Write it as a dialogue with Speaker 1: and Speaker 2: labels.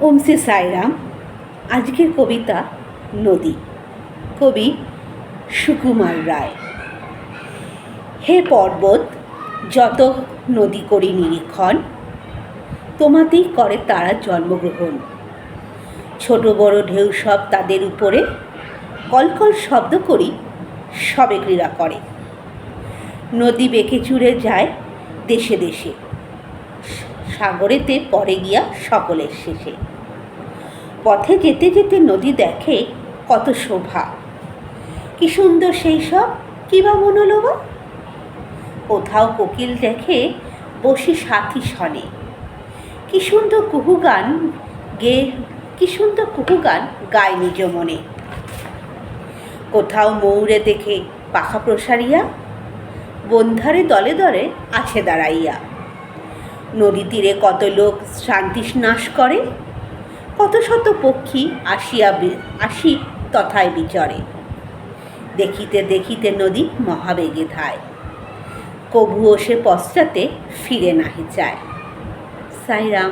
Speaker 1: ওম শ্রী সাইরাম। আজকের কবিতা নদী, কবি সুকুমার রায়। হে পর্বত, যত নদী করি নিরীক্ষণ, তোমাতেই করে তারা জন্মগ্রহণ। ছোট বড় ঢেউ সব তাদের উপরে, কলকল শব্দ করি সবে ক্রীড়া করে। নদী বেঁকে চুরে যায় দেশে দেশে, সাগরেতে পড়ে গিয়া সকলের শেষে। পথে যেতে যেতে নদী দেখে কত শোভা, কি সুন্দর সেই সব, কি বা মনোলোভা। কোথাও কোকিল দেখে বসে সাথী শনে, কি সুন্দর কুহুগান গায় নিজ মনে। কোথাও ময়ূরে দেখে পাখা প্রসারিয়া, বন্ধারে দলে দলে আছে দাঁড়াইয়া। নদী তীরে কত লোক শান্তি নাশ করে, কত শত পক্ষী আসি তথায় বিচরে। দেখিতে দেখিতে নদী মহাবেগে ধায়, কভুও সে পশ্চাতে ফিরে নাহি চায়। সাইরাম।